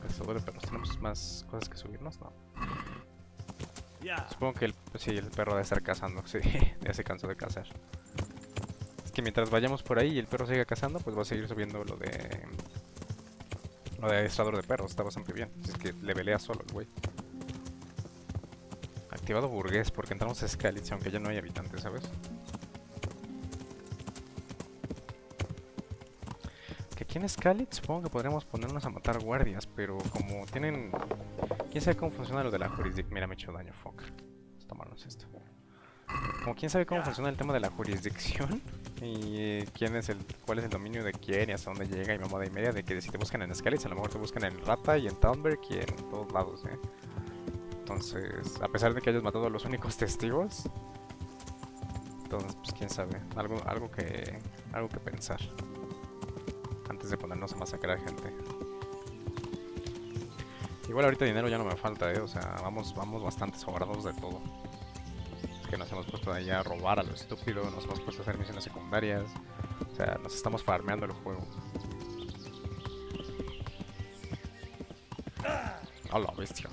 Cazador de perros. ¿Tenemos más cosas que subirnos? No. Supongo que sí, el perro debe estar cazando. Sí, ya se cansó de cazar. Es que mientras vayamos por ahí y el perro siga cazando, pues va a seguir subiendo lo de... Lo de adestrador de perros. Está bastante bien. Es que le velea solo el güey. Activado burgués, porque entramos a Scalitz, aunque ya no hay habitantes, ¿sabes? Que aquí en Scalitz supongo que podríamos ponernos a matar guardias, pero como tienen... ¿Quién sabe cómo funciona lo de la jurisdicción? Mira, me he hecho daño, fuck. Vamos a tomarnos esto. Como quién sabe cómo funciona el tema de la jurisdicción y cuál es el dominio de quién y hasta dónde llega y mamada y media de que si te buscan en Scalitz, a lo mejor te buscan en Rata y en Townberg y en todos lados, ¿eh? Entonces, a pesar de que hayas matado a los únicos testigos, entonces, pues quién sabe, algo que pensar antes de ponernos a masacrar gente. Igual ahorita dinero ya no me falta, o sea, vamos bastante sobrados de todo. Es que nos hemos puesto allá a robar a lo estúpido, nos hemos puesto a hacer misiones secundarias, o sea, nos estamos farmeando el juego. A la bestia.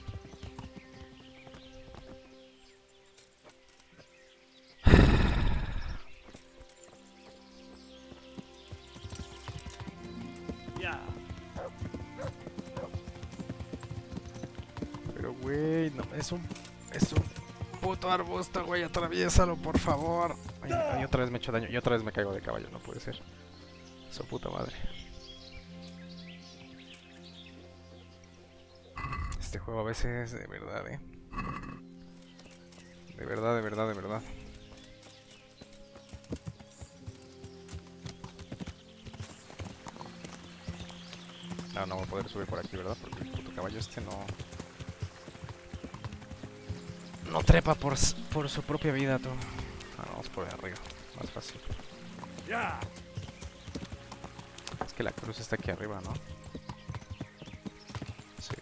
Pero güey, no, es un puto arbusto, güey, atraviésalo, por favor. Ay, otra vez me he hecho daño y otra vez me caigo de caballo, no puede ser. Su puta madre. Este juego a veces, de verdad, de verdad, de verdad, de verdad. No voy a poder subir por aquí, ¿verdad? Porque el puto caballo este no trepa por su propia vida, tú. Vamos por ahí arriba, más fácil. Es que la cruz está aquí arriba, ¿no? Sí.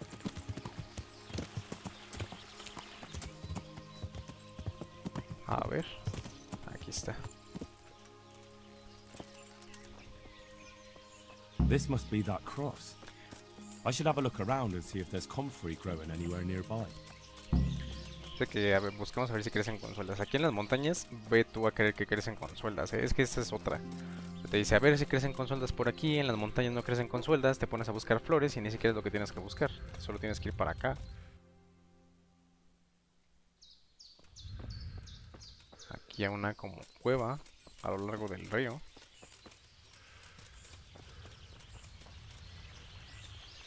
A ver. Aquí está. This must be that cross. I should have a look around and see if there's comfrey growing anywhere nearby. Sé que, a ver, buscamos a ver si crecen con sueldas. Aquí en las montañas, ve tú a creer que crecen con sueldas, ¿eh? Es que esa es otra. Te dice, a ver si crecen con sueldas por aquí, en las montañas no crecen con sueldas, te pones a buscar flores y ni siquiera es lo que tienes que buscar. Solo tienes que ir para acá. Aquí hay una como cueva a lo largo del río.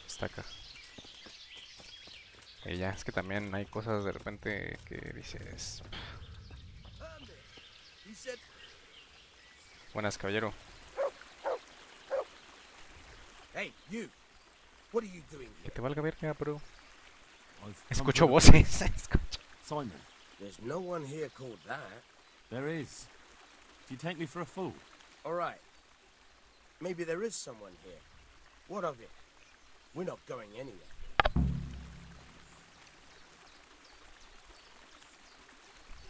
Está acá. Y ya, es que también hay cosas de repente que dices... Buenas, caballero. Hey, you. What are you doing Que here? te valga verga, bro. I've come Escucho for a voces. Simon, There's no one here called that. there is. Do you take me for a fool? All right. Maybe there is someone here. What of it? We're not going anywhere.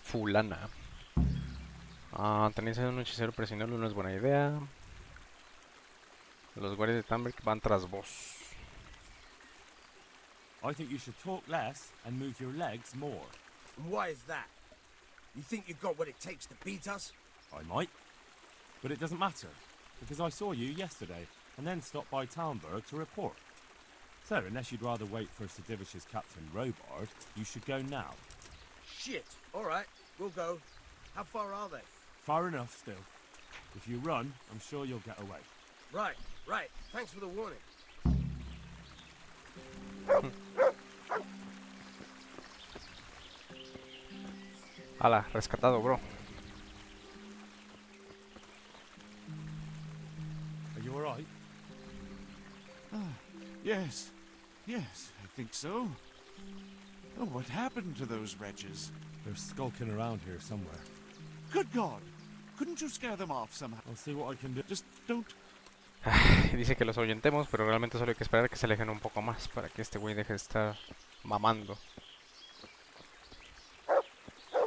Fulana. Tenéis a un hechicero presionarlo, no es buena idea. Los guardias de Tamberk van tras vos. I think you should talk less and move your legs more. And why is that? You think you've got what it takes to beat us? I might. But it doesn't matter, because I saw you yesterday, and then stopped by Talmberg to report. So, unless you'd rather wait for Sir Divish's Captain Robard, you should go now. Shit. All right. We'll go. How far are they? Far enough still. If you run, I'm sure you'll get away. Right. Right. Thanks for the warning. Ala, rescatado, bro. Are you alright? Yes. Yes, I think so. Oh, what happened to those wretches? They're skulking around here somewhere. Good God! Couldn't you scare them off somehow? I'll see what I can do. Just don't... Dice que los ahuyentemos, pero realmente solo hay que esperar a que se alejen un poco más para que este güey deje de estar mamando.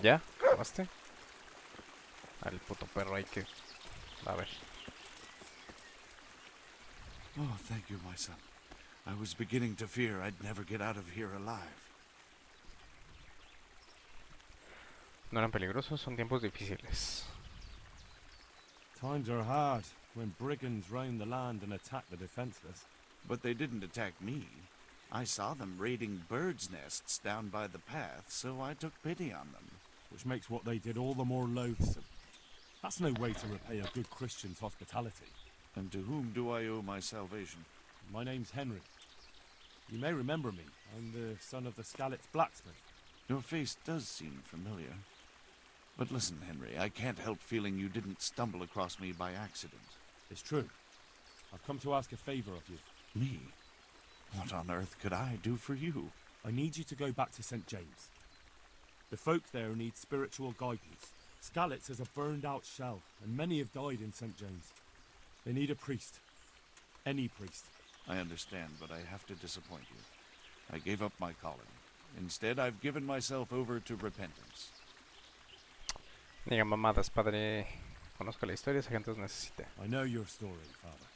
¿Ya? ¿Acabaste? Al puto perro hay que... A ver. Oh, thank you, my son. I was beginning to fear I'd never get out of here alive. No eran peligrosos, son tiempos difíciles. Times are hard when brigands roam the land and attack the defenseless. But they didn't attack me. I saw them raiding birds' nests down by the path, so I took pity on them. Which makes what they did all the more loathsome. That's no way to repay a good Christian's hospitality. And to whom do I owe my salvation? My name's Henry. You may remember me. I'm the son of the Skalitz blacksmith. Your face does seem familiar. But listen, Henry, I can't help feeling you didn't stumble across me by accident. It's true. I've come to ask a favor of you. Me? What on earth could I do for you? I need you to go back to St. James. The folk there need spiritual guidance. Skalitz is a burned-out shell, and many have died in St. James. They need a priest. Any priest. I understand, but I have to disappoint you. I gave up my calling. Instead, I've given myself over to repentance. Diga mamadas, padre. Conozco la historia, esa gente os necesita. I know your story, Father.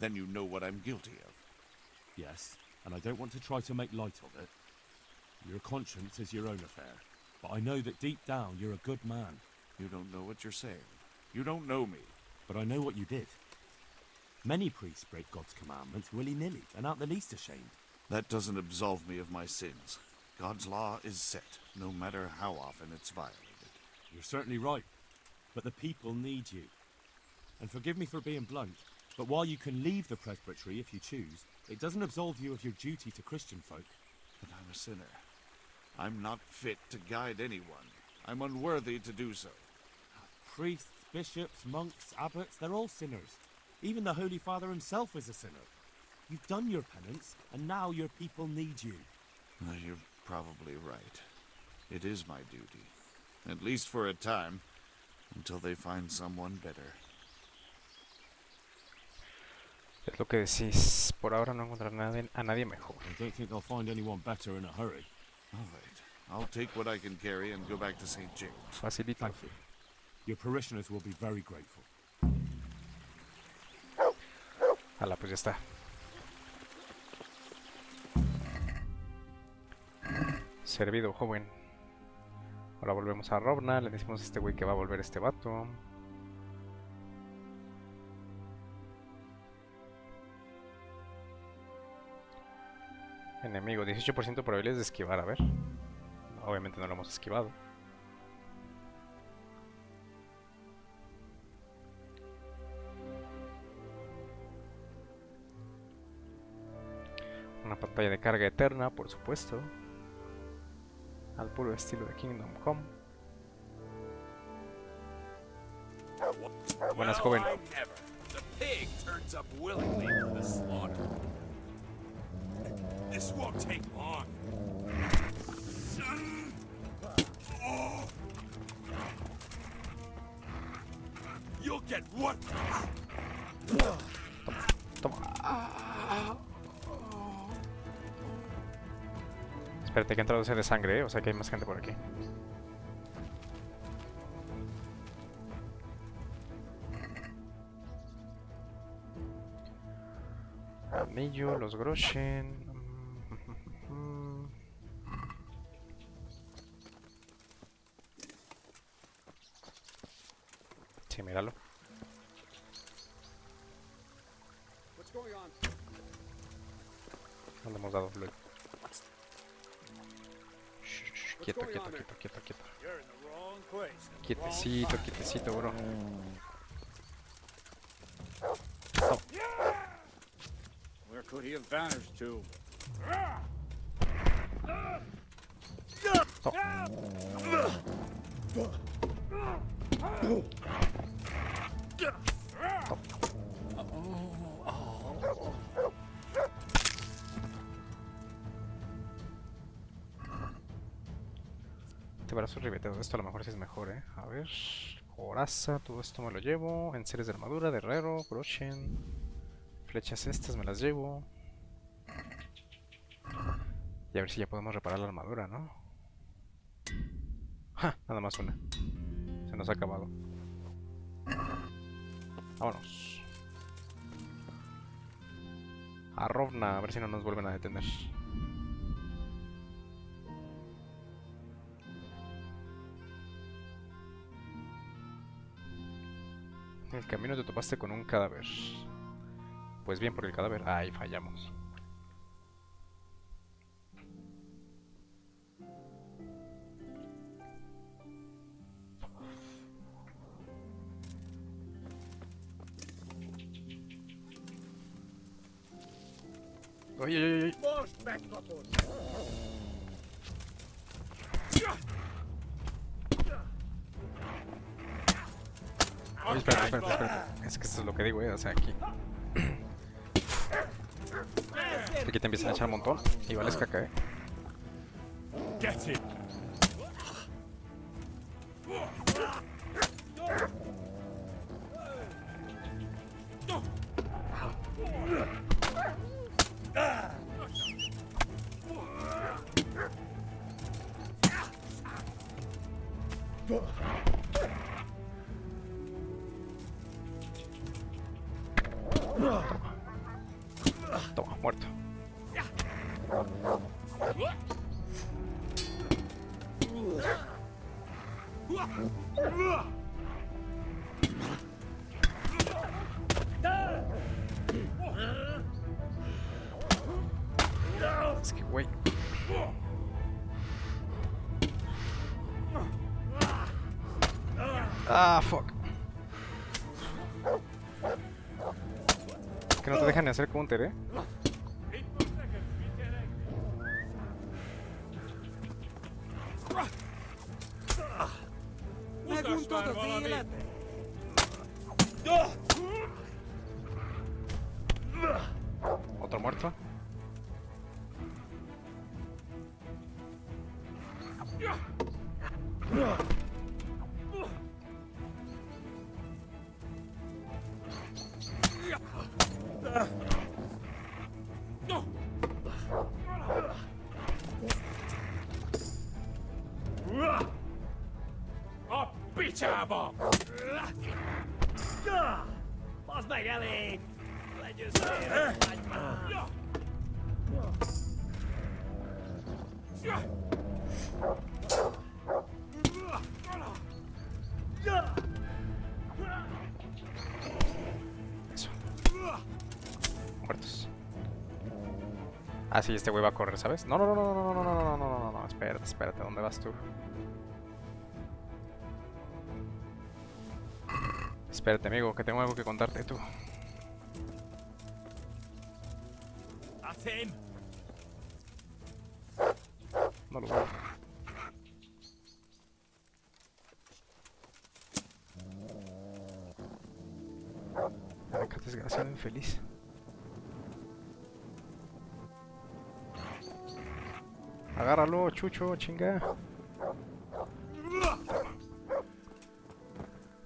Then you know what I'm guilty of. Yes, and I don't want to try to make light of it. Your conscience is your own affair, but I know that deep down you're a good man. You don't know what you're saying. You don't know me. But I know what you did. Many priests break God's commandments willy-nilly and aren't the least ashamed. That doesn't absolve me of my sins. God's law is set, no matter how often it's violated. You're certainly right, but the people need you. And forgive me for being blunt, but while you can leave the presbytery if you choose, it doesn't absolve you of your duty to Christian folk. But I'm a sinner. I'm not fit to guide anyone. I'm unworthy to do so. Priests, bishops, monks, abbots, they're all sinners. Even the Holy Father himself is a sinner. You've done your penance, and now your people need you. You're probably right. It is my duty. At least for a time, until they find someone better. Es lo que decís. Por ahora no encontrar a nadie mejor. I don't think they'll find anyone better in a hurry. All right. I'll take what I can carry and go back to St. James. Facilito. Thank you. Your parishioners will be very grateful. Hala, pues ya está. Servido, joven. Ahora volvemos a Rovna. Le decimos a este güey que va a volver este vato. Enemigo, 18% probabilidades de esquivar, a ver. Obviamente no lo hemos esquivado. Una pantalla de carga eterna, por supuesto. Al puro estilo de Kingdom Come. Buenas, joven. The pig turns up willingly for the slaughter. This won't take long. Oh. You'll get what? Toma. Espérate, que ha entrado sed de sangre, o sea que hay más gente por aquí. Anillo, los Groshen. Sí, míralo. No le hemos dado blue. Quieto, quieto, quieto, quieto, quieto. Quietecito, quietecito, bro. Oh. Where could he have vanished to? Este brazo ribeteado, esto a lo mejor sí es mejor, A ver, coraza, todo esto me lo llevo. Enseres de armadura, de herrero, brochen. Flechas estas me las llevo. Y a ver si ya podemos reparar la armadura, ¿no? ¡Ja! Nada más una. Se nos ha acabado. Vámonos. a Rovna, a ver si no nos vuelven a detener. En el camino te topaste con un cadáver. Pues bien, por el cadáver. Ahí fallamos. Oye, oye, oye. Oye, espérate, espérate, espérate. Es que esto es lo que digo, o sea, aquí. Aquí te empiezan a echar un montón y vales caca, Get it! Toma, muerto. Es que, güey. Ah, fuck. Es que no te dejan ni hacer counter, Otro muerto. Oh, bitch, Bob! Boss meg elég! Legyőztél! Eso. Muertos. Ah, sí, este güey va a correr, ¿sabes? No, no, no, no, no, no, no, no, no, no, no, no, espérate, espérate, ¿dónde vas tú? Espérate, amigo, que tengo algo que contarte tú. That's him! No lo veo. Ay, qué desgraciado infeliz. Agárralo, chucho, chinga.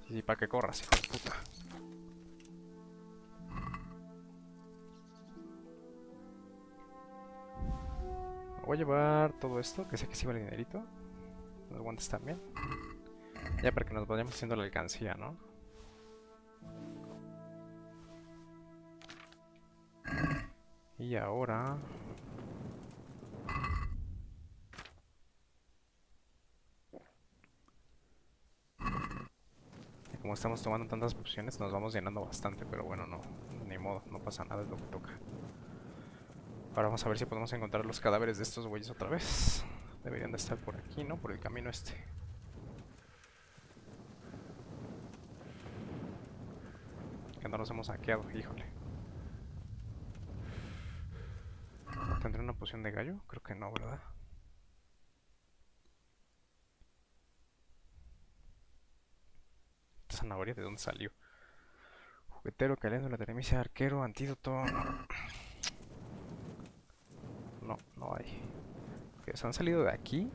Sí, para que corras, hijo de puta. Me voy a llevar todo esto, que sé que sí vale dinerito. Los guantes también. Ya para que nos vayamos haciendo la alcancía, ¿no? Y ahora... Y como estamos tomando tantas pociones, nos vamos llenando bastante, pero bueno, no, ni modo, no pasa nada, es lo que toca. Ahora vamos a ver si podemos encontrar los cadáveres de estos güeyes otra vez. Deberían de estar por aquí, ¿no? Por el camino este. Que no los hemos hackeado, híjole. ¿Tendré una poción de gallo? Creo que no, ¿verdad? ¿Esta zanahoria de dónde salió? Juguetero, caléndula, teremicia, arquero, antídoto. No, no hay. Ok, ¿se han salido de aquí?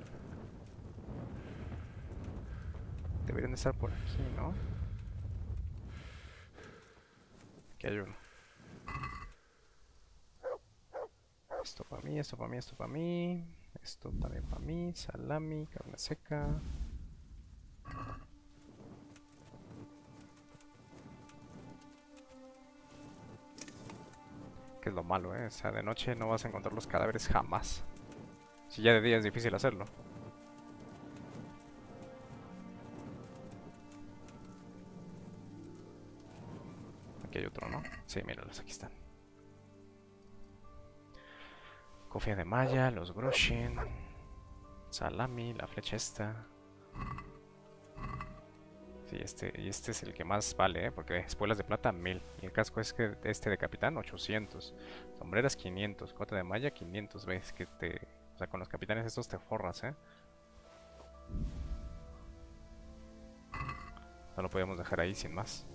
Deberían de estar por aquí, ¿no? Aquí hay uno. Esto para mí, esto para mí, esto para mí. Esto también para mí. Salami, carne seca. Que es lo malo, ¿eh? O sea, de noche no vas a encontrar los cadáveres jamás. Si ya de día es difícil hacerlo. Aquí hay otro, ¿no? Sí, míralos, aquí están. Cofia de malla, los groshin, salami, la flecha esta. Sí, y este es el que más vale, ¿eh? Porque espuelas de plata 1000. Y el casco es que este de capitán 800. Sombreras 500. Cota de malla 500. ¿Ves? Que te... O sea, con los capitanes estos te forras, ¿eh? No lo podíamos dejar ahí sin más.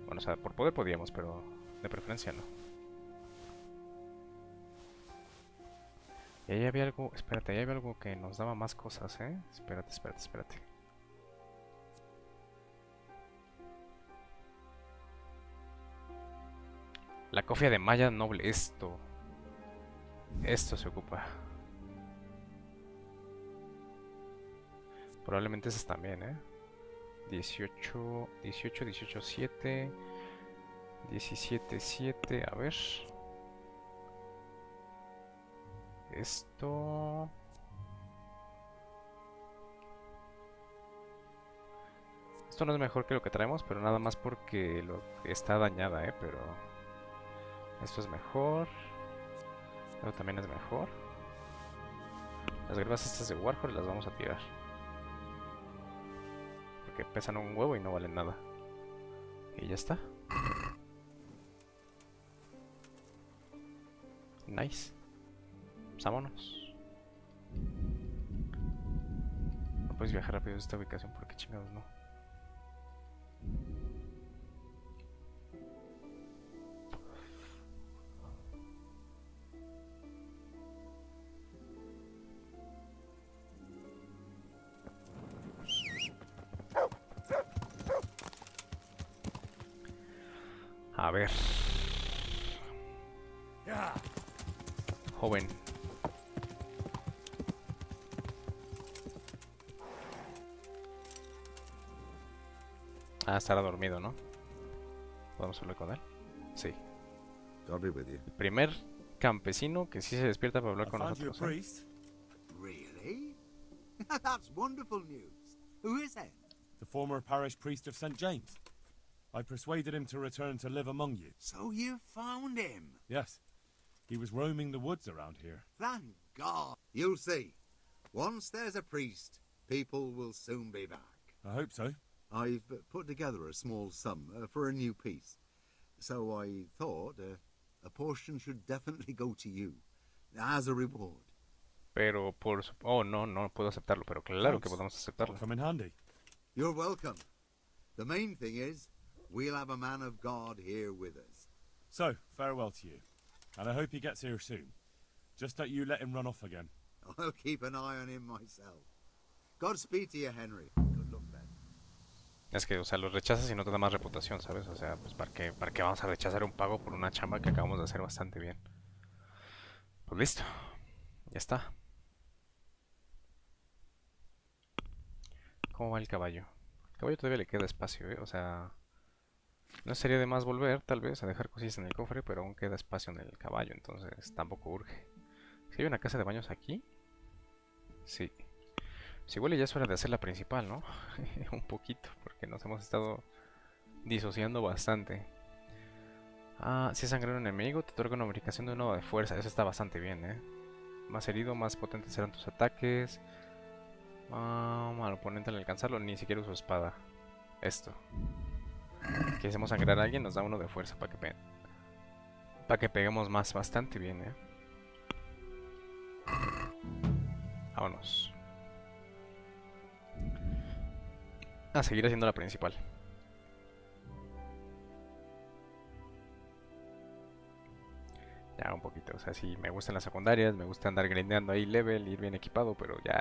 Bueno, o sea, por poder podíamos, pero de preferencia no. Y ahí había algo... Espérate, ahí había algo que nos daba más cosas, ¿eh? Espérate, espérate, espérate. La cofia de malla noble, esto. Esto se ocupa. Probablemente esas también, ¿eh? 18, 18, 18, 7. 17, 7. A ver. Esto... Esto no es mejor que lo que traemos, pero nada más porque está dañada, ¿eh? Pero... Esto es mejor. Esto también es mejor. Las grebas estas de Warhol las vamos a tirar. Porque pesan un huevo y no valen nada. Y ya está. Nice. Pues vámonos. No puedes viajar rápido a esta ubicación porque chingados no. A ver. Joven. Ah, estará dormido, ¿no? ¿Podemos hablar con él? Sí. God be with you. Primer campesino que sí se despierta para hablar I con found you a nosotros, ¿eh? priest. Really? That's wonderful news. Who is it? The former parish priest of St. James. I persuaded him to return to live among you. So you found him. Yes. He was roaming the woods around here. Thank God. You'll see. Once there's a priest, people will soon be back. I hope so. I've put together a small sum for a new piece. So I thought a portion should definitely go to you as a reward. Pero por su... Oh, no, no puedo aceptarlo, pero claro que Thanks. podemos aceptarlo. That'll come in handy. You're welcome. The main thing is, we'll have a man of God here with us. So, farewell to you. And I hope he gets here soon. Just don't you let him run off again. I'll keep an eye on him myself. Godspeed to you, Henry. Good luck, then. Es que, o sea, los rechazas y no te da más reputación, ¿sabes? O sea, pues para qué vamos a rechazar un pago por una chamba que acabamos de hacer bastante bien? Pues listo. Ya está. ¿Cómo va el caballo? El caballo todavía le queda espacio, ¿eh? O sea... No sería de más volver, tal vez, a dejar cosillas en el cofre, pero aún queda espacio en el caballo, entonces tampoco urge. ¿Si hay una casa de baños aquí? Sí. Si huele ya es hora de hacer la principal, ¿no? Un poquito, porque nos hemos estado disociando bastante. Ah, si es sangre un enemigo, te otorga una bonificación de 1 de fuerza. Eso está bastante bien, ¿eh? Más herido, más potentes serán tus ataques. Al oponente al alcanzarlo, ni siquiera uso espada. Esto. Que hacemos sangrar a alguien, nos da 1 de fuerza para que peguemos más. Bastante bien, ¿eh? Vámonos. A seguir haciendo la principal. Ya un poquito, o sea, sí, me gustan las secundarias, me gusta andar grindeando ahí level, ir bien equipado, pero ya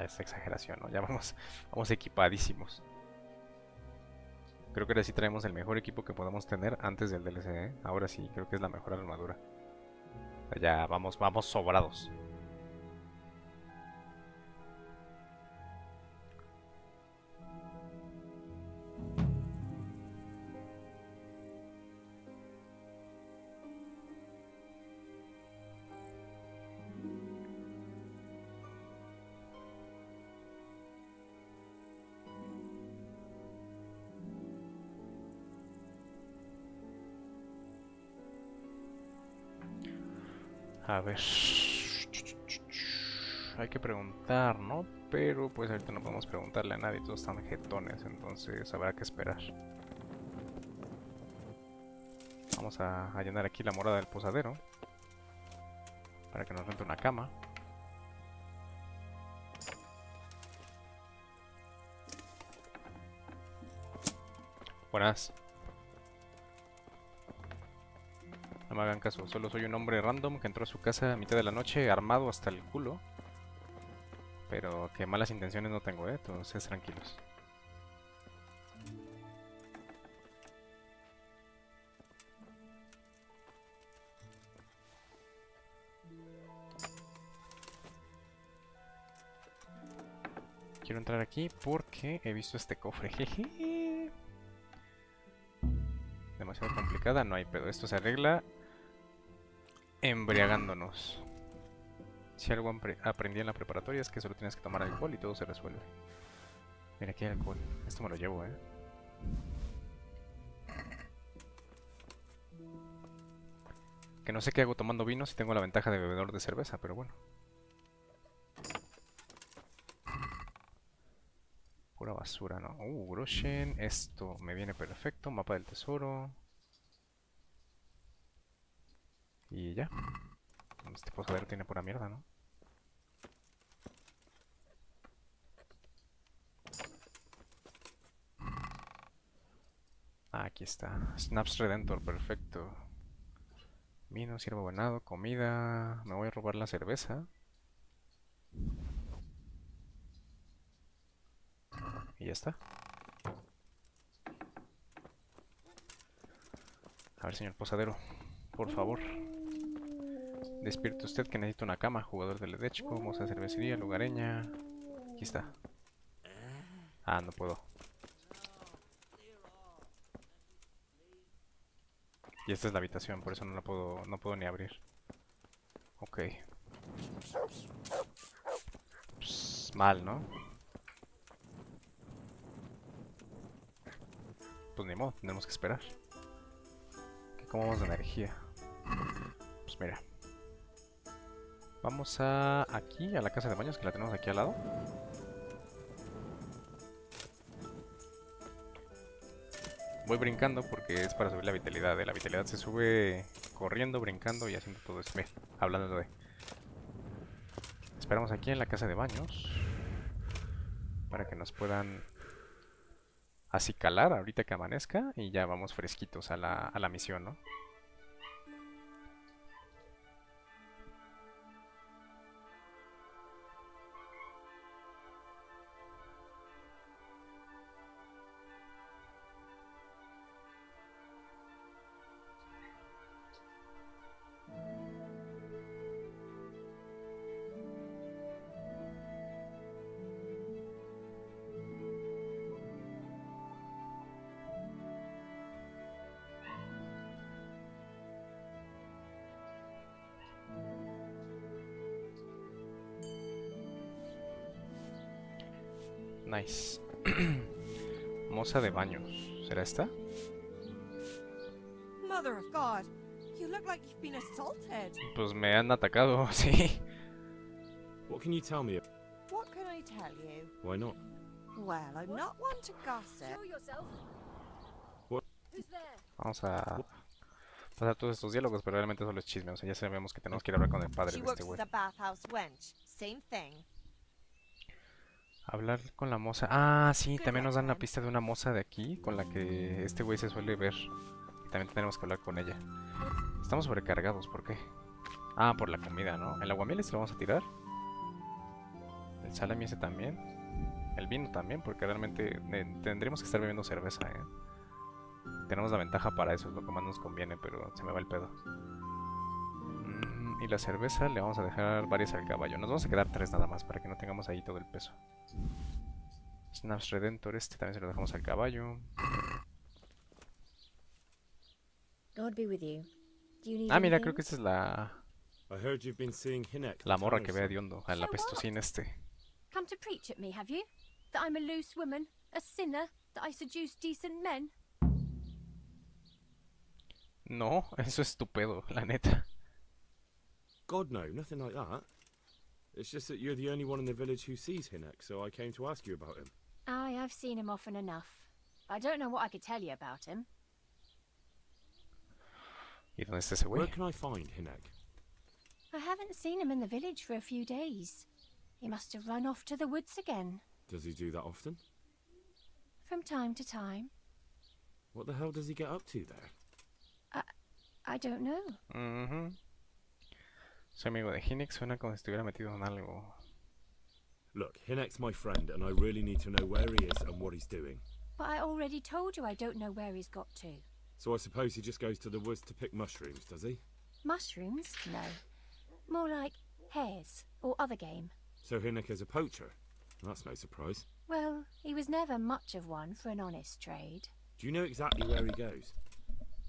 es exageración, ¿no? Ya vamos equipadísimos. Creo que ahora sí traemos el mejor equipo que podamos tener antes del DLC, ¿eh? Ahora sí, creo que es la mejor armadura. O sea, ya vamos sobrados. A ver. Hay que preguntar, ¿no? Pero pues ahorita no podemos preguntarle a nadie, todos están jetones, entonces habrá que esperar. Vamos a llenar aquí la morada del posadero para que nos rente una cama. Buenas. No me hagan caso, solo soy un hombre random que entró a su casa a mitad de la noche armado hasta el culo. Pero que malas intenciones no tengo, entonces tranquilos. Quiero entrar aquí porque he visto este cofre, jeje. Demasiado complicada, no hay pedo. Esto se arregla embriagándonos. Si algo aprendí en la preparatoria es que solo tienes que tomar alcohol y todo se resuelve. Mira, aquí hay alcohol. Esto me lo llevo, Que no sé qué hago tomando vino si tengo la ventaja de bebedor de cerveza, pero bueno. Pura basura, ¿no? Groshen. Esto me viene perfecto. Mapa del tesoro. Y ya. Este posadero tiene pura mierda, ¿no? Aquí está. Snaps Redentor, perfecto. Vino, siervo venado, comida. Me voy a robar la cerveza. Y ya está. A ver, señor posadero, por favor. Despierte usted que necesito una cama. Jugador del Edechco, moza de cervecería, lugareña. Aquí está. Ah, no puedo. Y esta es la habitación, por eso no la puedo, no puedo ni abrir. Ok. Pues, mal, ¿no? Pues ni modo, tenemos que esperar. ¿Cómo vamos de energía? Pues mira. Vamos a aquí, a la casa de baños, que la tenemos aquí al lado. Voy brincando porque es para subir la vitalidad. La vitalidad se sube corriendo, brincando y haciendo todo eso. Mira, hablando de... Esperamos aquí en la casa de baños para que nos puedan acicalar ahorita que amanezca y ya vamos fresquitos a la misión, ¿no? Nice. Moza de baños. ¿Será esta? Mother of God, you look like you've been assaulted. Pues me han atacado, sí. What can you tell me? What can I tell you? Why not? Well, I'm not one to gossip. Show yourself. What? Who's there? Vamos a pasar todos estos diálogos, pero realmente solo es chisme. O sea, ya sabemos que tenemos que ir a hablar con el padre She de este works güey. as a bathhouse wench. Same thing. Hablar con la moza. Ah, sí, Good también nos dan luck, la man. pista de una moza de aquí con la que este güey se suele ver. Y también tenemos que hablar con ella. Estamos sobrecargados, ¿por qué? Ah, por la comida, ¿no? El aguamiel este lo vamos a tirar. El salami ese también. El vino también, porque realmente tendremos que estar bebiendo cerveza, Tenemos la ventaja para eso, es lo que más nos conviene, pero se me va el pedo. Y la cerveza le vamos a dejar varias al caballo. Nos vamos a quedar 3 nada más para que no tengamos ahí todo el peso. Snaps Redentor, este también se lo dejamos al caballo. God be with you. Do you need Ah, mira, anything? creo que esta es la I heard you've been seeing Hinek. la morra que ve de hondo, al apestosín este. Come to preach at me, have you? That I'm a loose woman, a sinner, that I seduce decent men? No, eso es tu pedo, la neta. God, no, nothing like that. It's just that you're the only one in the village who sees Hinek, so I came to ask you about him. Aye, I've seen him often enough. I don't know what I could tell you about him. ¿Y dónde está ese Where güey? can I find Hinek? I haven't seen him in the village for a few days. He must have run off to the woods again. Does he do that often? From time to time. What the hell does he get up to there? I don't know. Soy amigo de Hinek, suena como si estuviera metido en algo. Look, Hinek's my friend, and I really need to know where he is and what he's doing. But I already told you I don't know where he's got to. So I suppose he just goes to the woods to pick mushrooms, does he? Mushrooms? No. More like hares or other game. So Hinek is a poacher? That's no surprise. Well, he was never much of one for an honest trade. Do you know exactly where he goes?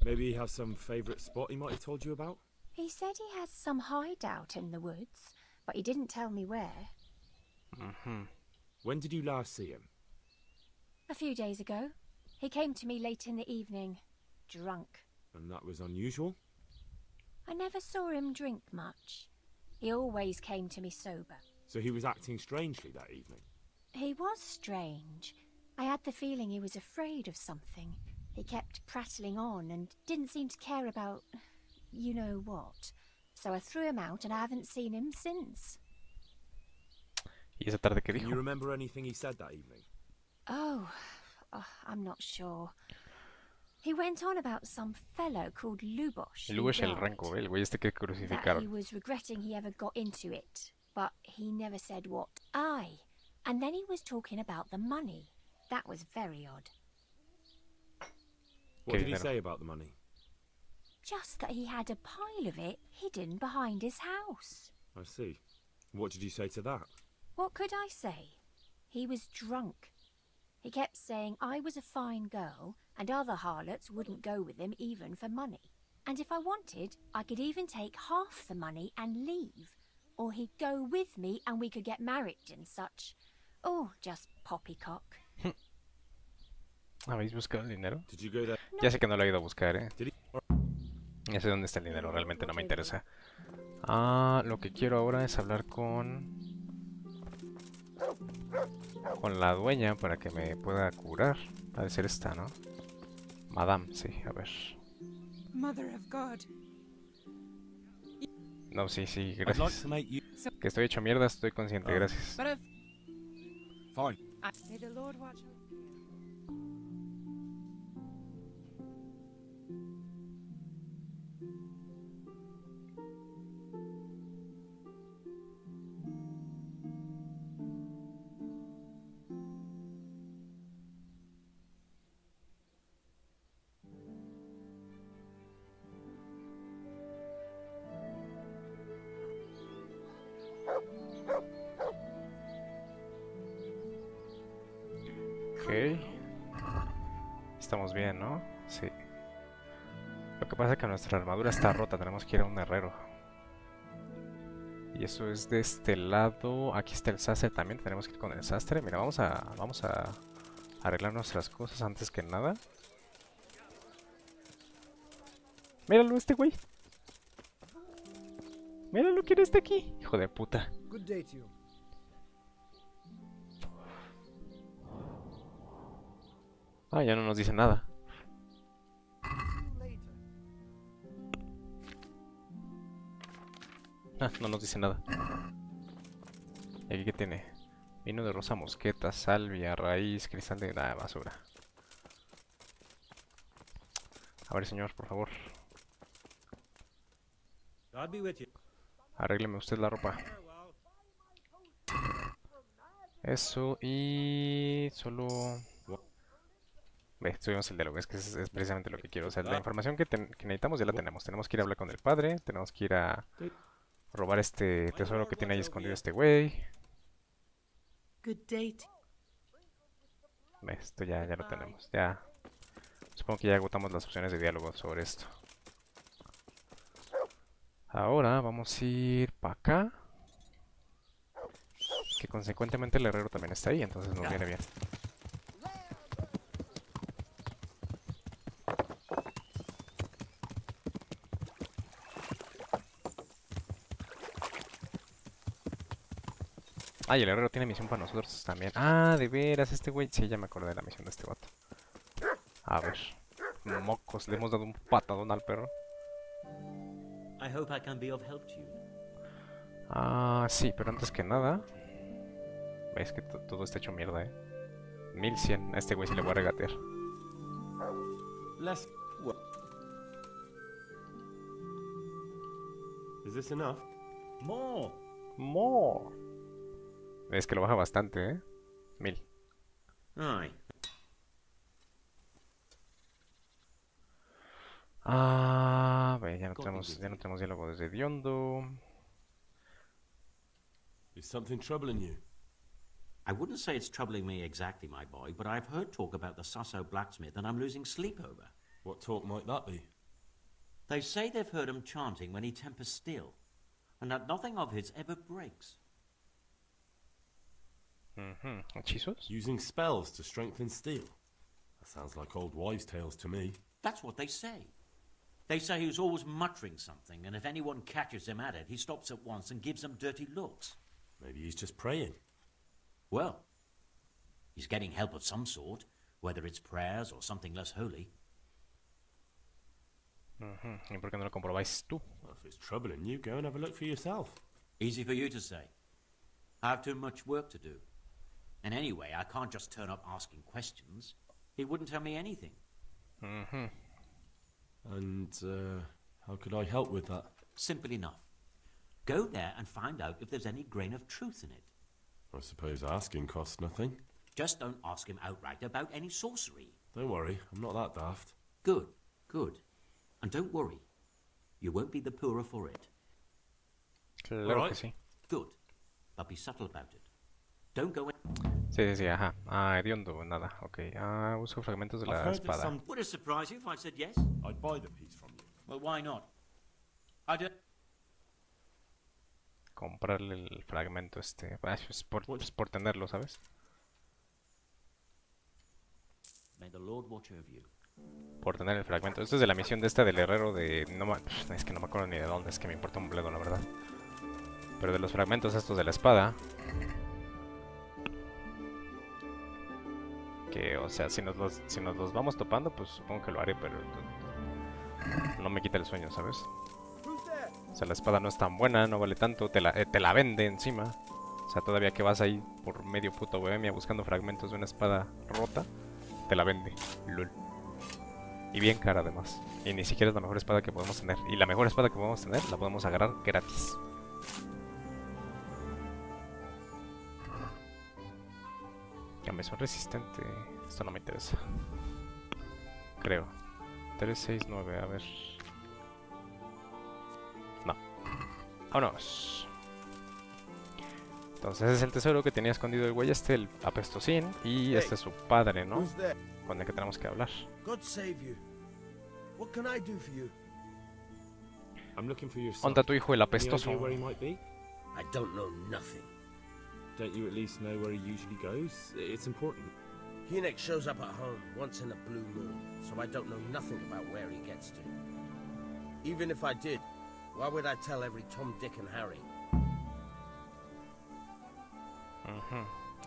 Maybe he has some favourite spot he might have told you about? He said he has some hideout in the woods, but he didn't tell me where. When did you last see him? A few days ago. He came to me late in the evening, drunk. And that was unusual? I never saw him drink much. He always came to me sober. So he was acting strangely that evening? He was strange. I had the feeling he was afraid of something. He kept prattling on and didn't seem to care about you know what. So I threw him out and I haven't seen him since. ¿Y esa tarde qué Can you dijo? remember anything he said that evening? Oh, I'm not sure. He went on about some fellow called Lubosh. who Lubosh el died, Renco, el güey este que that he crucificaron. was regretting he ever got into it, but he never said what. Aye, and then he was talking about the money. That was very odd. What did he dinero? say about the money? Just that he had a pile of it hidden behind his house. I see. What did you say to that? What could I say? He was drunk. He kept saying I was a fine girl and other harlots wouldn't go with him even for money. And if I wanted, I could even take half the money and leave. Or he'd go with me and we could get married and such. Oh, just poppycock. ¿Habéis buscado el dinero? Did you go there? Ya sé que no lo he ido a buscar, ¿eh? Did he? Ya sé dónde está el dinero, realmente no me interesa. Ah, lo que quiero ahora es hablar con la dueña para que me pueda curar. Ha de ser esta, ¿no? Madame, sí, a ver. Mother of God. No, sí, sí, I'd like gracias. to make you... Que estoy hecho mierda, estoy consciente, Oh. gracias. But if Fine. may the Lord watch over you. Ok. Estamos bien, ¿no? Sí. Lo que pasa es que nuestra armadura está rota, tenemos que ir a un herrero. Y eso es de este lado. Aquí está el sastre también, tenemos que ir con el sastre. Mira, vamos a arreglar nuestras cosas antes que nada. Míralo, este güey. Míralo, ¿quién está aquí? Hijo de puta. Good day to you. Ah, ya no nos dice nada. Ah, no nos dice nada. ¿Y aquí qué tiene? Vino de rosa mosqueta, salvia, raíz, cristal de... nada, basura. A ver, señor, por favor. God be with you. Arrégleme usted la ropa. Eso y... solo... Ve, subimos el diálogo, es que es precisamente lo que quiero. O sea, la información que necesitamos ya la tenemos. Tenemos que ir a hablar con el padre, tenemos que ir a robar este tesoro que tiene ahí escondido este güey. Good day to Ve, esto ya lo tenemos. Ya. Supongo que ya agotamos las opciones de diálogo sobre esto. Ahora vamos a ir para acá. Que consecuentemente el herrero también está ahí, entonces nos viene bien. Ah, y el herrero tiene misión para nosotros también. Ah, de veras, este güey. Sí, ya me acordé de la misión de este vato. A ver. Mocos, le hemos dado un patadón al perro. I hope I can be of help to you. Ah, sí, pero antes que nada. Ves que todo está hecho mierda, 1100. A este güey sí le voy a regatear. Less. What? Is this enough? More. More. Es que lo baja bastante, 1000. Aye. Ah, ve, ya no tenemos diálogo desde Diondo. Is something troubling you? I wouldn't say it's troubling me exactly, my boy, but I've heard talk about the Susso blacksmith and I'm losing sleep over. What talk might that be? They say they've heard him chanting when he tempers steel, and that nothing of his ever breaks. ¿Hechizos? Using spells to strengthen steel. That sounds like old wives' tales to me. That's what they say. They say he was always muttering something, and if anyone catches him at it, he stops at once and gives them dirty looks. Maybe he's just praying. Well, he's getting help of some sort, whether it's prayers or something less holy. ¿Y por qué no lo comprobáis tú? Well, if it's troubling you, go and have a look for yourself. Easy for you to say. I have too much work to do. And anyway, I can't just turn up asking questions. He wouldn't tell me anything. And, how could I help with that? Simple enough. Go there and find out if there's any grain of truth in it. I suppose asking costs nothing. Just don't ask him outright about any sorcery. Don't worry, I'm not that daft. Good, good. And don't worry. You won't be the poorer for it. Claro que sí. Good. But be subtle about it. Don't go in. Sí, ajá. Ah, hediondo, nada. Ok. Ah, uso fragmentos de la espada. Would it surprise you if I said yes? I'd buy the piece from you. Well, why not? I don't... Comprarle el fragmento por tenerlo, ¿sabes? May the Lord watch over you. Por tener el fragmento. Esto es de la misión de esta del herrero de... es que no me acuerdo ni de dónde, es que me importa un bledo, la verdad. Pero de los fragmentos estos de la espada... Que, o sea, si nos los vamos topando, pues supongo que lo haré, pero... No me quita el sueño, ¿sabes? O sea, la espada no es tan buena, no vale tanto, te la vende encima. O sea, todavía que vas ahí por medio puto Bohemia buscando fragmentos de una espada rota, te la vende. LOL. Y bien cara además. Y ni siquiera es la mejor espada que podemos tener. Y la mejor espada que podemos tener la podemos agarrar gratis. Camezón resistente. Esto no me interesa. Creo. 369, a ver. No. Vámonos. Entonces ese es el tesoro que tenía escondido el güey este, el apestosín. Y este es su padre, ¿no? Con el que tenemos que hablar. God save you. What can I do for you? I'm looking for your son. ¿Onda tu hijo el Any apestoso? idea where he might be? I don't know nothing. Don't you at least know where he usually goes? It's important. Hinek shows up at home once in a blue moon, so I don't know nothing about where he gets to. Even if I did, why would I tell every Tom, Dick and Harry?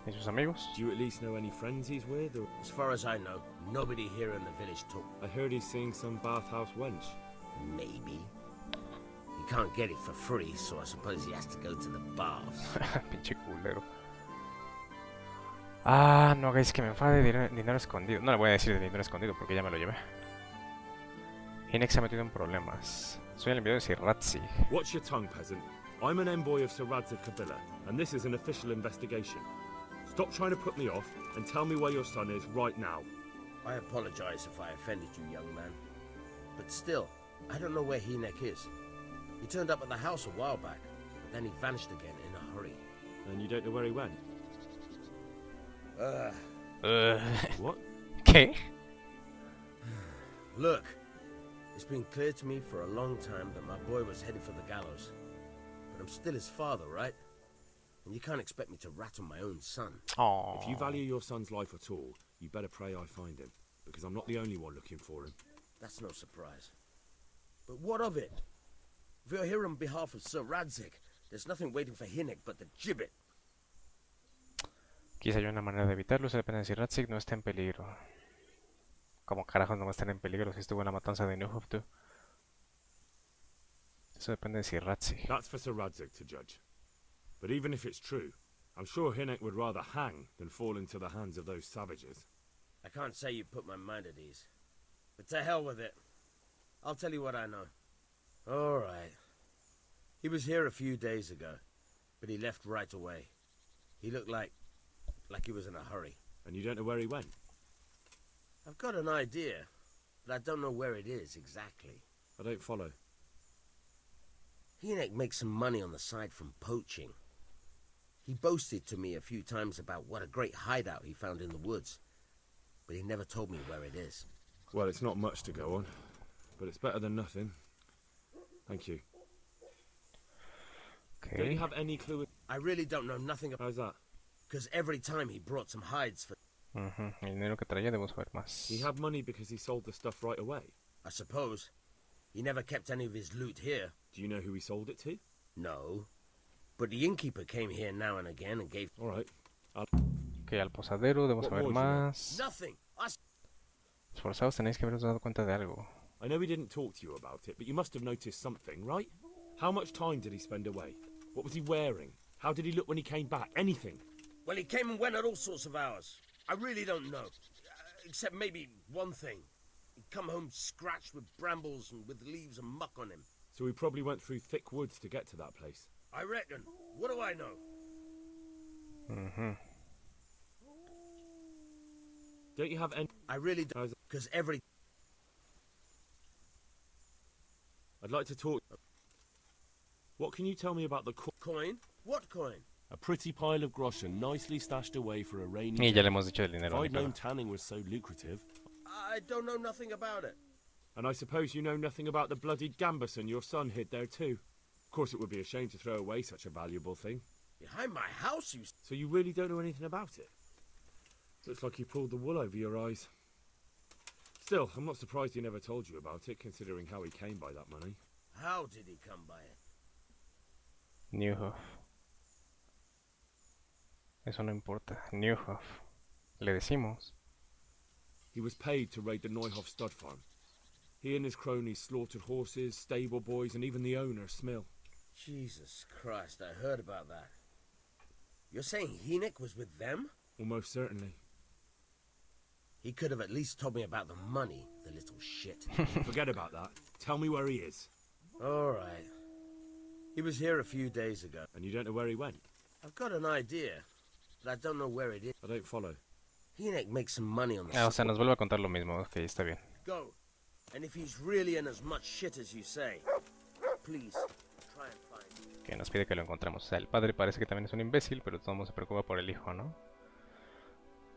¿Y sus amigos? Do you at least know any friends he's with? Or... As far as I know, nobody here in the village talk. I heard he's seeing some bathhouse wench. Maybe. He can't get it for free, so I suppose he has to go to the baths. Pinche culero. Ah, no hagáis que me enfade. Dinero escondido. No le voy a decir de dinero escondido porque ya me lo llevé. Hinek se ha metido en problemas. Soy el enviado de Sir Ratsig. Watch your tongue, peasant. I'm an envoy of Sir Radzig Kabila, and this is an official investigation. Stop trying to put me off, and tell me where your son is right now. I apologize if I offended you, young man. But still, I don't know where Hinek is. He turned up at the house a while back, but then he vanished again in a hurry. And you don't know where he went? What? ¿Qué? Look, it's been clear to me for a long time that my boy was headed for the gallows. But I'm still his father, right? And you can't expect me to rat on my own son. Aww. If you value your son's life at all, you better pray I find him, because I'm not the only one looking for him. That's no surprise. But what of it? If you're here on behalf of Sir Radzig, there's nothing waiting for Hinek but the gibbet. Quizá hay una manera de evitarlo, eso depende de si Ratzig no está en peligro. ¿Cómo carajos no va a estar en peligro si estuvo en la matanza de Neuhof, tú? Eso depende de si Ratzig. That's for Sir Radzig to judge. But even if it's true, I'm sure Hinnek would rather hang than fall into the hands of those savages. I can't say you put my mind at ease. But to hell with it. I'll tell you what I know. All right. He was here a few days ago, but he left right away. He looked like he was in a hurry. And you don't know where he went? I've got an idea, but I don't know where it is exactly. I don't follow. Hinnek makes some money on the side from poaching. He boasted to me a few times about what a great hideout he found in the woods, but he never told me where it is. Well, it's not much to go on, but it's better than nothing. Thank you. Okay. Don't you have any clue? I really don't know nothing about. How's that? Because every time he brought some hides for. El dinero que traía debo saber más. He had money because he sold the stuff right away. I suppose. He never kept any of his loot here. Do you know who he sold it to? No. But the innkeeper came here now and again and gave. All right. Ok, al posadero debo What saber more do you know? más. Nothing. Esforzados, tenéis que haberos dado cuenta de algo. I know he didn't talk to you about it, but you must have noticed something, right? How much time did he spend away? What was he wearing? How did he look when he came back? Anything? Well, he came and went at all sorts of hours. I really don't know. Except maybe one thing. He'd come home scratched with brambles and with leaves and muck on him. So he probably went through thick woods to get to that place. I reckon. What do I know? Don't you have any... I really don't. Because every... I'd like to talk... What can you tell me about the coin? What coin? A pretty pile of groschen nicely stashed away for a rainy Y day. ya le hemos dicho el If dinero. I'd known tanning was so lucrative... I don't know nothing about it. And I suppose you know nothing about the bloodied gambeson your son hid there too. Of course it would be a shame to throw away such a valuable thing. Behind my house, you... So you really don't know anything about it? Looks like you pulled the wool over your eyes. Still, I'm not surprised he never told you about it, considering how he came by that money. How did he come by it? Neuhof. Eso no importa. Neuhof. Le decimos. He was paid to raid the Neuhof stud farm. He and his cronies slaughtered horses, stable boys, and even the owner, Smill. Jesus Christ, I heard about that. You're saying Hinnek was with them? Almost certainly. He could have at least told me about the money, the little shit. Forget about that. Tell me where he is. All right. He was here a few days ago. And you don't know where he went? I've got an idea, but I don't know where it is. I don't follow. Hinnek makes some money on the... O sea, nos vuelve a contar lo mismo. Ok, está bien. Go. And if he's really in as much shit as you say, please, try and find him. Que nos pide que lo encontremos. O sea, el padre parece que también es un imbécil, pero todo el mundo se preocupa por el hijo, ¿no?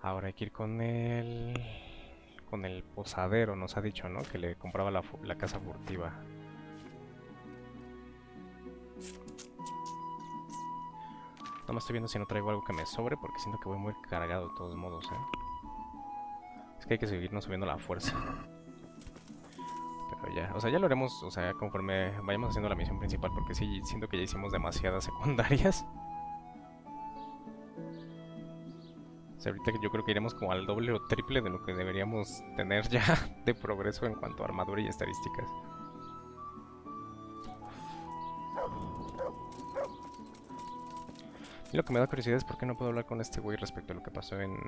Ahora hay que ir con el... Con el posadero, nos ha dicho, ¿no? Que le compraba la casa furtiva. No me estoy viendo si no traigo algo que me sobre, porque siento que voy muy cargado de todos modos, Es que hay que seguirnos subiendo la fuerza. Pero ya, o sea, ya lo haremos, o sea, conforme vayamos haciendo la misión principal, porque sí, siento que ya hicimos demasiadas secundarias. O sea, ahorita yo creo que iremos como al doble o triple de lo que deberíamos tener ya de progreso en cuanto a armadura y estadísticas. Y lo que me da curiosidad es por qué no puedo hablar con este güey respecto a lo que pasó en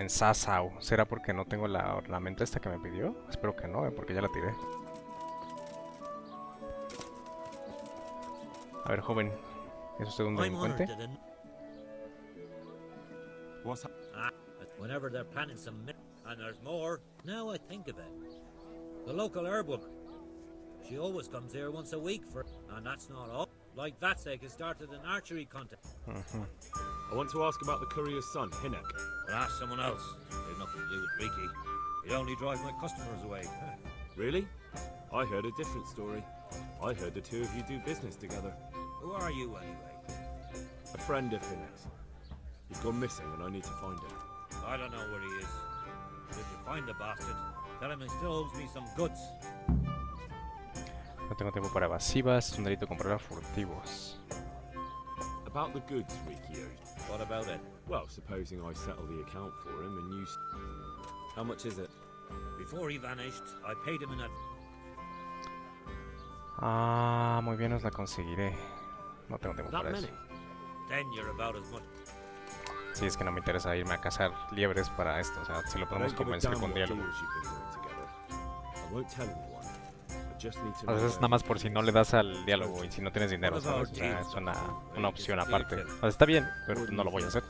Sasau. ¿Será porque no tengo la ornamenta esta que me pidió? Espero que no, porque ya la tiré. A ver, joven, ¿es usted un delincuente? Whenever they're planning some and there's more, now I think of it. The local herb woman. She always comes here once a week for, and that's not all. Like that sake has started an archery contest. I want to ask about the courier's son, Hinnek. But ask someone else. They've nothing to do with Riki. He'd only drive my customers away. Really? I heard a different story. I heard the two of you do business together. Who are you anyway? A friend of Hinnek's. He's gone missing and I need to find him. I don't know where he is. If you find the bastard, tell him he still owes me some goods. No tengo tiempo para evasivas, es un delito comprar a furtivos. About the goods Ricky owed. What about it? Well, supposing I settle the account for him and you... How much is it? Before he vanished, I paid him in advance. Ah, muy bien, os la conseguiré. No tengo tiempo That para many? eso. Then you're about as much. Sí, es que no me interesa irme a cazar liebres para esto. O sea, si lo I podemos don't give a convencer damn con what diálogo. deals you've been doing together. I won't tell anyone. I just need to A know veces where nada más you por si can no le das al diálogo y si no tienes dinero, ¿sabes? O sea, es una opción aparte. O sea, está bien, pero no lo voy a hacer.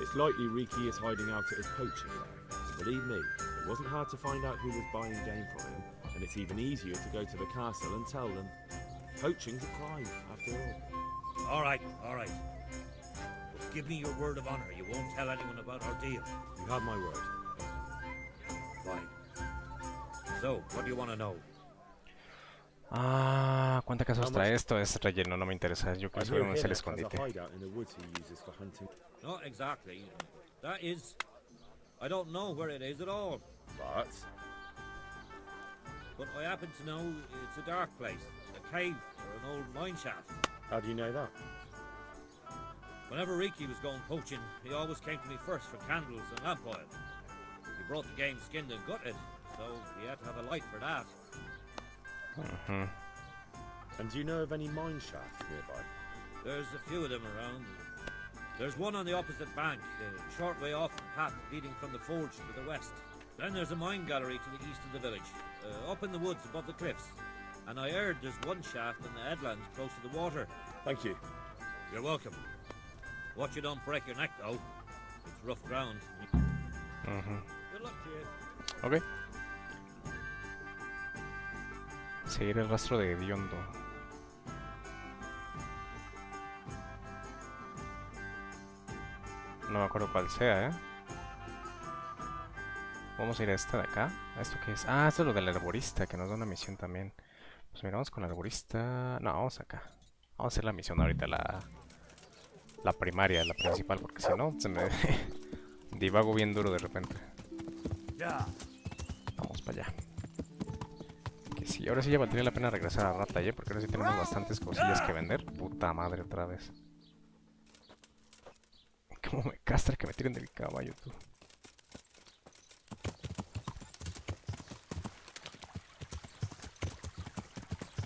It's likely Riki is hiding out at his poaching ground. Believe me, it wasn't hard to find out who was buying game for him, and it's even easier to go to the castle and tell them. Poaching's a crime, after all. All right. But give me your word of honor. You won't tell anyone about our deal. You have my word. Fine. So, what do you want to know? Ah, ¿cuántos casos trae esto? Es relleno, no me interesa. Yo quiero I saber hear dónde es el Hinnock has a escondite. hideout in the woods he uses for hunting. Not exactly. That is... I don't know where it is at all. But I happen to know it's a dark place. A cave or an old mine shaft. How do you know that? Whenever Riki was going poaching, he always came to me first for candles and lamp oil. He brought the game skinned and gutted, so we had to have a light for that. And do you know of any mine shafts nearby? There's a few of them around. There's one on the opposite bank, a short way off the path leading from the forge to the west. Then there's a mine gallery to the east of the village, up in the woods above the cliffs. And I heard there's one shaft in the headlands close to the water. Thank you. You're welcome. Watch you don't break your neck, though. It's rough ground. Good luck to you. Ok. Seguir el rastro de Hediondo. No me acuerdo cuál sea, ¿eh? Vamos a ir a esta de acá. ¿Esto qué es? Ah, esto es lo del arborista, que nos da una misión también. Pues miramos con el arborista. No, vamos acá. Vamos a hacer la misión ahorita, la primaria, la principal, porque si no, se me divago bien duro de repente. Vamos para allá. Que sí, ahora sí ya valdría la pena regresar a Rata, porque ahora sí tenemos bastantes cosillas que vender. Puta madre, otra vez. Cómo me castra que me tiren del caballo, tú.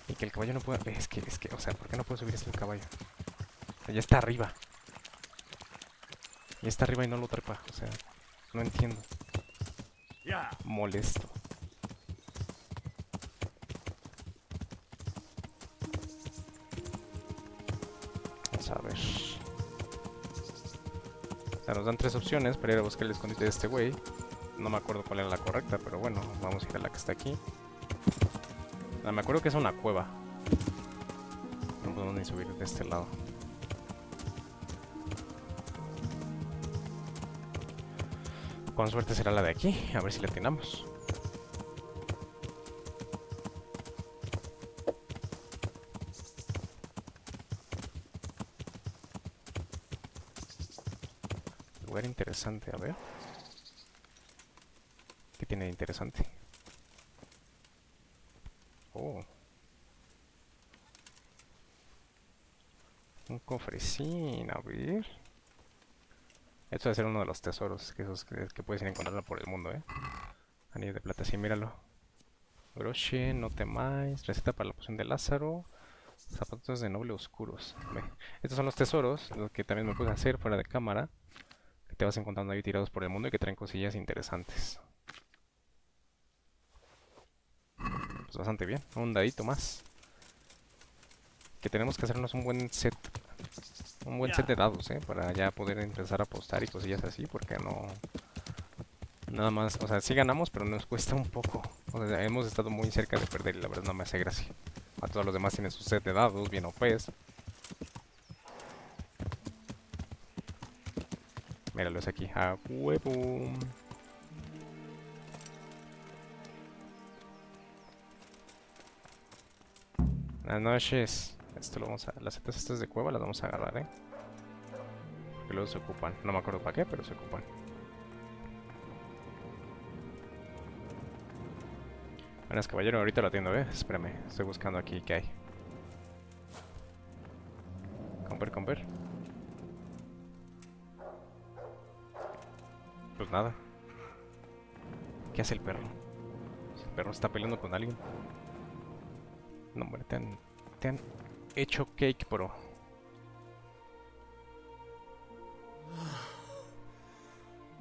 Y que el caballo no pueda... Es que, o sea, ¿por qué no puedo subir este caballo? O sea, ya está arriba. Ya está arriba y no lo trepa, o sea, no entiendo. Molesto. Vamos a ver. O sea, nos dan tres opciones para ir a buscar el escondite de este güey. No me acuerdo cuál era la correcta, pero bueno, vamos a ir a la que está aquí. Ah, me acuerdo que es una cueva. No podemos ni subir de este lado. Con suerte será la de aquí, a ver si la atinamos. Lugar interesante, a ver. ¿Qué tiene de interesante? Oh. Un cofrecín, a ver. Esto debe ser uno de los tesoros que puedes ir encontrando por el mundo, Anillo de plata, sí, míralo. Broche, no temáis. Receta para la poción de Lázaro. Zapatos de noble oscuros. Ve. Estos son los tesoros, lo que también me puedes hacer fuera de cámara. Que te vas encontrando ahí tirados por el mundo y que traen cosillas interesantes. Pues bastante bien. Un dadito más. Que tenemos que hacernos un buen set. Un buen set de dados, para ya poder empezar a apostar y cosillas así, porque no... Nada más, o sea, sí ganamos, pero nos cuesta un poco. O sea, hemos estado muy cerca de perder y la verdad no me hace gracia. A todos los demás tienen su set de dados, bien OPs. Míralo, es aquí. ¡A huevo! Buenas noches. Esto lo vamos a... Las setas estas de cueva las vamos a agarrar, Porque luego se ocupan. No me acuerdo para qué, pero se ocupan. Buenas, caballero. Ahorita lo atiendo, Espérame. Estoy buscando aquí qué hay. Comprar. Pues nada. ¿Qué hace el perro? El perro está peleando con alguien. No, hombre, te han hecho cake, bro.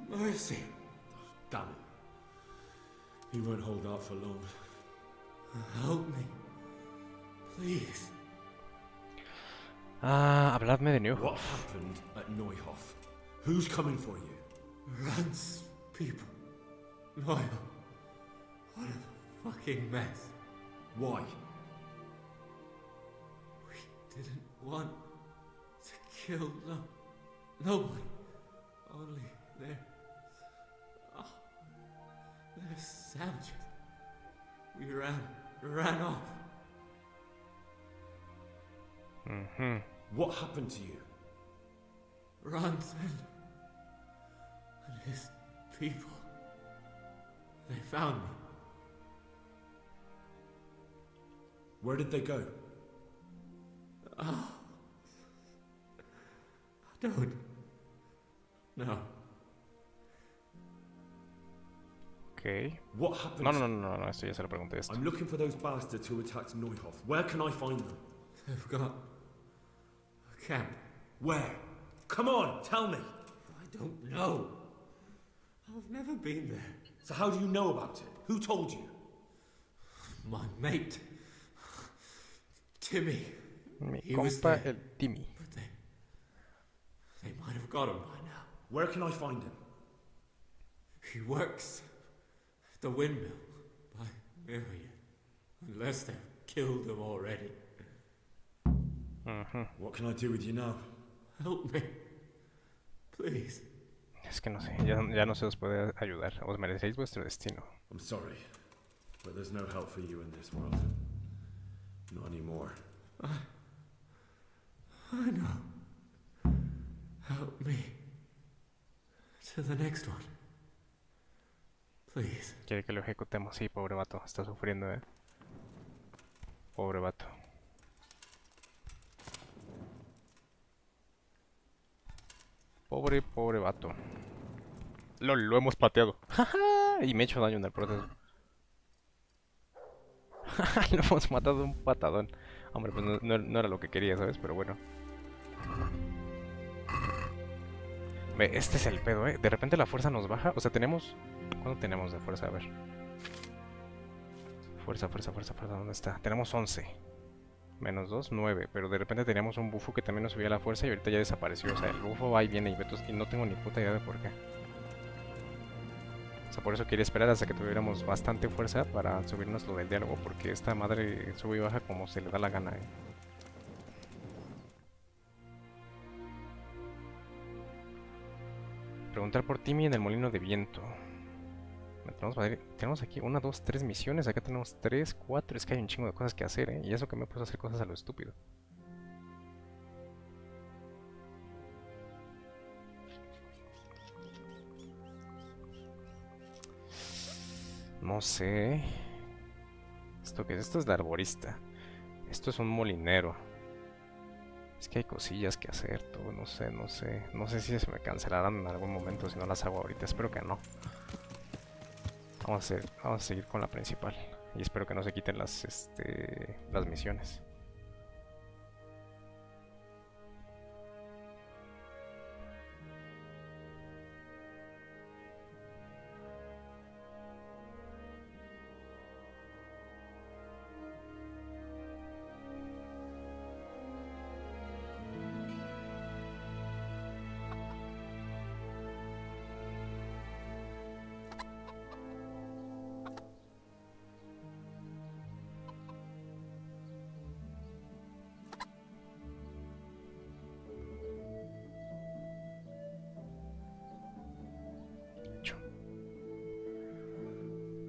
Mercy. Damn it. He won't hold out for long. Help me. Please. Ah, habladme de Neuhof. What happened at Neuhof? Who's coming for you? Rance people. Neuhof. What a fucking mess. Why? We didn't want to kill nobody. Only they're savages. We ran off. What happened to you? Rance and his people. They found me. Where did they go? Oh, I don't know. Okay. What happened? No, esto ya se lo pregunté esto. I'm looking for those bastards who attacked Neuhof. Where can I find them? They've got a camp. Where? Come on, tell me. I don't know. I've never been there. So how do you know about it? Who told you? My mate. Timmy. Mi He was compa, there. el Timmy. But they might have got him by now. Where can I find him? He works at the windmill by Miriam. Unless they've killed him already. What can I do with you now? Help me. Please. Es que no sé, ya no se os puede ayudar. Os merecéis vuestro destino. I'm sorry, but there's no help for you in this world. Not anymore. I know. Help me. To the next one. Please. Quiere que lo ejecutemos. Sí, pobre vato. Está sufriendo, Pobre vato. Pobre vato. LOL, lo hemos pateado. Y me he hecho daño en el proceso. Lo hemos matado de un patadón. Hombre, pues no era lo que quería, ¿sabes? Pero bueno. Este es el pedo, De repente la fuerza nos baja. O sea, tenemos... ¿Cuánto tenemos de fuerza? A ver. Fuerza. ¿Dónde está? Tenemos 11. Menos 2, 9. Pero de repente teníamos un bufo que también nos subía la fuerza y ahorita ya desapareció. O sea, el bufo va y viene y no tengo ni puta idea de por qué. O sea, por eso quería esperar hasta que tuviéramos bastante fuerza para subirnos lo del diálogo. Porque esta madre sube y baja como se le da la gana, Preguntar por Timmy en el molino de viento. Tenemos aquí 1, 2, 3 misiones. Acá tenemos 3, 4. Es que hay un chingo de cosas que hacer, Y eso que me puedo hacer cosas a lo estúpido. No sé. ¿Esto qué es? Esto es de arborista. Esto es un molinero. Es que hay cosillas que hacer, todo, no sé. No sé si se me cancelarán en algún momento si no las hago ahorita. Espero que no. Vamos a seguir con la principal. Y espero que no se quiten las misiones.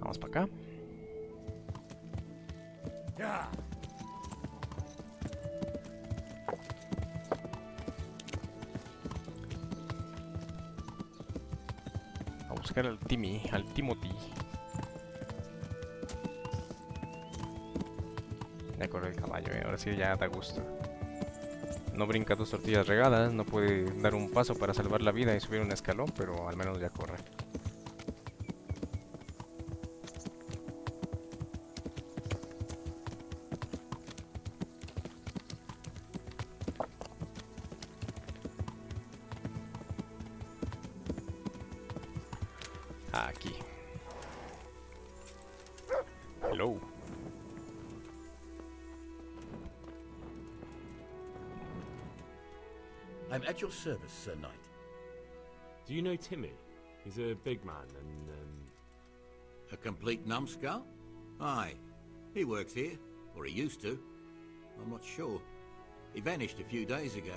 Vamos para acá. A buscar al Timmy, al Timothy. Ya corre el caballo, ahora sí ya da gusto. No brinca 2 tortillas regadas, no puede dar un paso para salvar la vida y subir un escalón, pero al menos ya corre. Aquí. Hello. I'm at your service, Sir Knight. Do you know Timmy? He's a big man and, A complete numbskull? Aye. He works here. Or he used to. I'm not sure. He vanished a few days ago.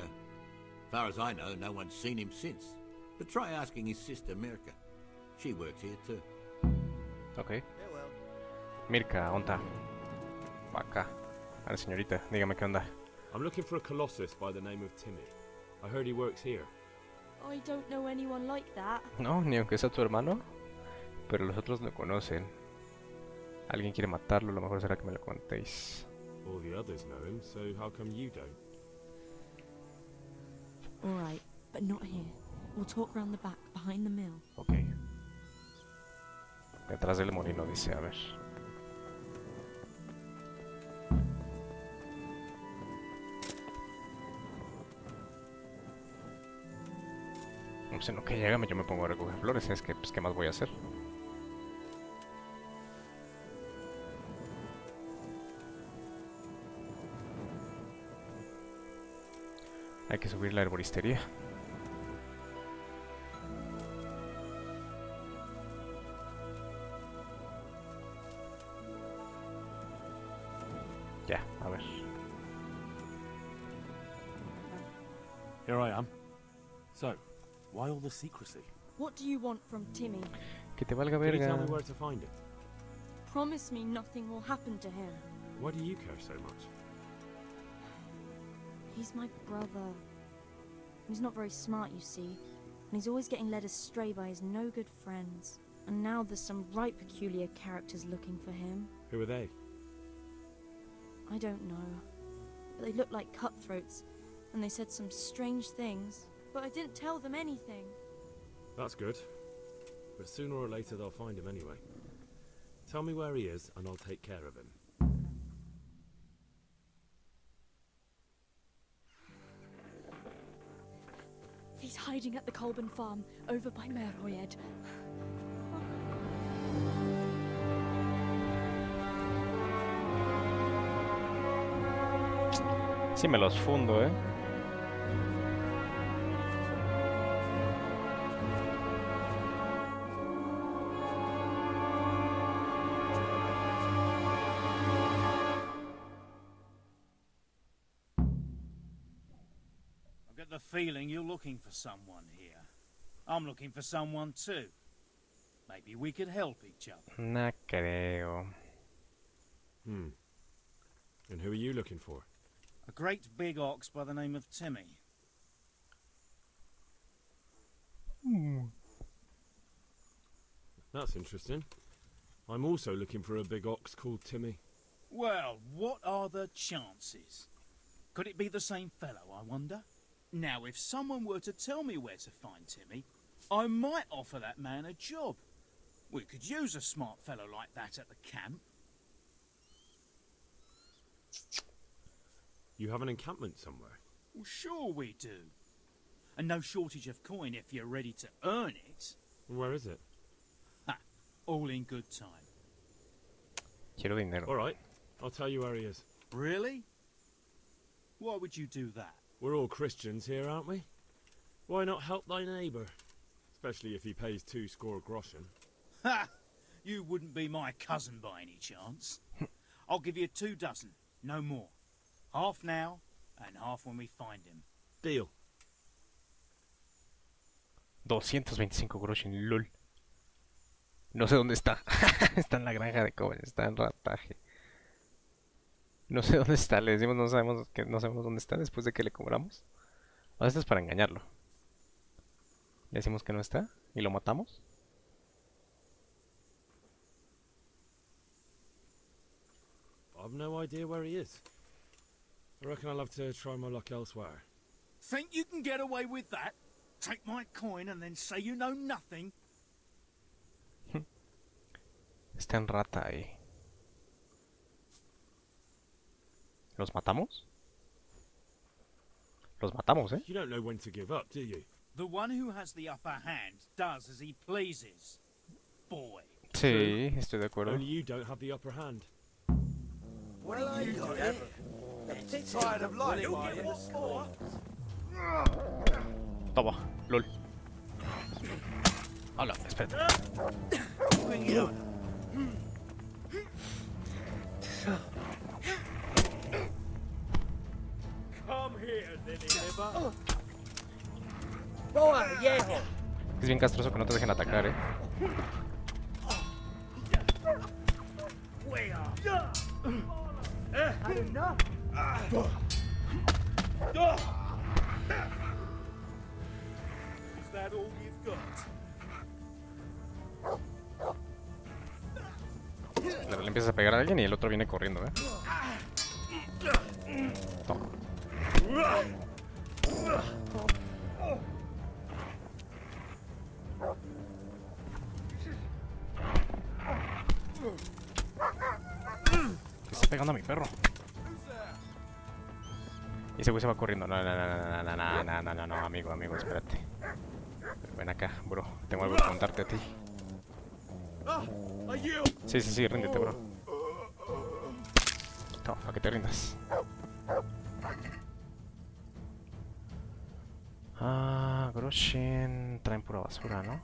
Far as I know, no one's seen him since. But try asking his sister, Mirka. She works here too. Ok. Mirka, ¿onta? Va acá. A ver, señorita, dígame qué onda. I'm looking for a colossus by the name of Timmy. I heard he works here. I don't know anyone like that. No, ni aunque sea tu hermano. Pero los otros lo conocen. Alguien quiere matarlo, lo mejor será que me lo contéis. All the others know him, so how come you don't? Alright, but not here. We'll talk round the back, behind the mill. Ok. Detrás del molino, dice, a ver. No sé, no que llega, yo me pongo a recoger flores, es que, pues, ¿qué más voy a hacer? Hay que subir la herboristería. Ya, a ver. Here I am. So, why all the secrecy? What do you want from Timmy? Que te valga Can you tell verga. me where to find him? Promise me nothing will happen to him. Why do you care so much? He's my brother. He's not very smart, you see, and he's always getting led astray by his no-good friends. And now there's some right peculiar characters looking for him. Who are they? I don't know. But they look like cutthroats, and they said some strange things. But I didn't tell them anything. That's good. But sooner or later they'll find him anyway. Tell me where he is, and I'll take care of him. He's hiding at the Colburn farm, over by Merhoyed. Sí me los fundo, I've got the feeling you're looking for someone here. I'm looking for someone too. Maybe we could help each other. No creo. And who are you looking for? A great big ox by the name of Timmy. That's interesting. I'm also looking for a big ox called Timmy. Well, what are the chances? Could it be the same fellow, I wonder? Now, if someone were to tell me where to find Timmy, I might offer that man a job. We could use a smart fellow like that at the camp. You have an encampment somewhere? Well, sure we do. And no shortage of coin if you're ready to earn it. Where is it? Ha! All in good time. Quiero dinero. Alright, I'll tell you where he is. Really? Why would you do that? We're all Christians here, aren't we? Why not help thy neighbour? Especially if he pays 2 groschen. Ha! You wouldn't be my cousin by any chance. I'll give you 2 dozen, no more. Half now, and half when we find him. Deal. 225 groschen, lol. No sé dónde está. Está en la granja de Coven, está en rataje. No sé dónde está, le decimos no sabemos dónde está después de que le cobramos. O esto es para engañarlo. Le decimos que no está y lo matamos. I've no idea where he is. I reckon I'll have to try my luck elsewhere. Think you can get away with that? Take my coin and then say you know nothing? Está en rata ahí. ¿Los matamos? Los matamos, You don't know when to give up, do you? The one who has the upper hand does as he pleases. boy. Sí, estoy de acuerdo. Only you don't have the upper hand. Well, I got it. Tired of life, are you? Toma, lol. Hola, espérate. Bring it on. Come here, Lily Liver. Boy, viejo. Es bien castroso que no te dejen atacar, eh. Way off. Had enough. Is that all you've got? Le empiezas a pegar a alguien y el otro viene corriendo, eh. Toma. Que está pegando a mi perro. Y ese güey se va corriendo. No, no, amigo, espérate. Ven acá, bro. Tengo algo que contarte a ti. Sí, ríndete, bro. Toma, para que te rindas. Groshin. Traen pura basura, ¿no?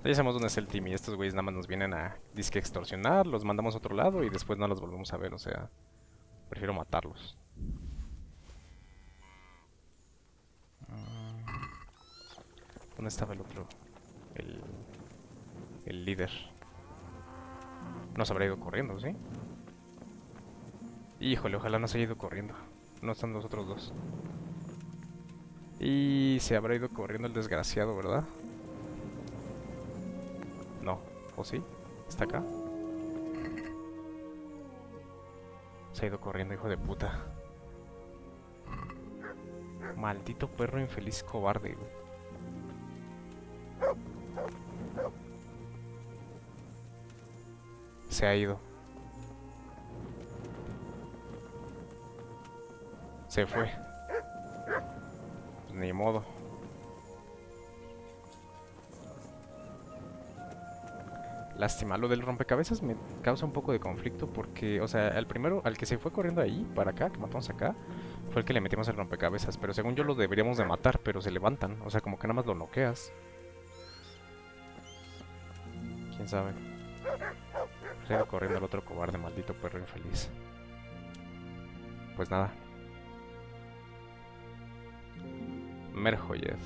Ya sabemos dónde es el team y estos güeyes nada más nos vienen a disque extorsionar, los mandamos a otro lado y después no los volvemos a ver, o sea, prefiero matarlos. ¿Dónde estaba el otro? El líder. No se habrá ido corriendo, ¿sí? Híjole, ojalá no se haya ido corriendo. No están los otros dos. Y se habrá ido corriendo el desgraciado, ¿verdad? No, ¿o sí? ¿Está acá? Se ha ido corriendo, hijo de puta. Maldito perro infeliz cobarde, güey. Se ha ido. Se fue. Pues ni modo. Lástima, lo del rompecabezas me causa un poco de conflicto porque, o sea, el primero, al que se fue corriendo ahí, para acá, que matamos acá, fue el que le metimos el rompecabezas, pero según yo lo deberíamos de matar, pero se levantan, o sea, como que nada más lo noqueas. ¿Quién sabe? Se ha ido corriendo el otro cobarde, maldito perro infeliz. Pues nada. Merjoyed.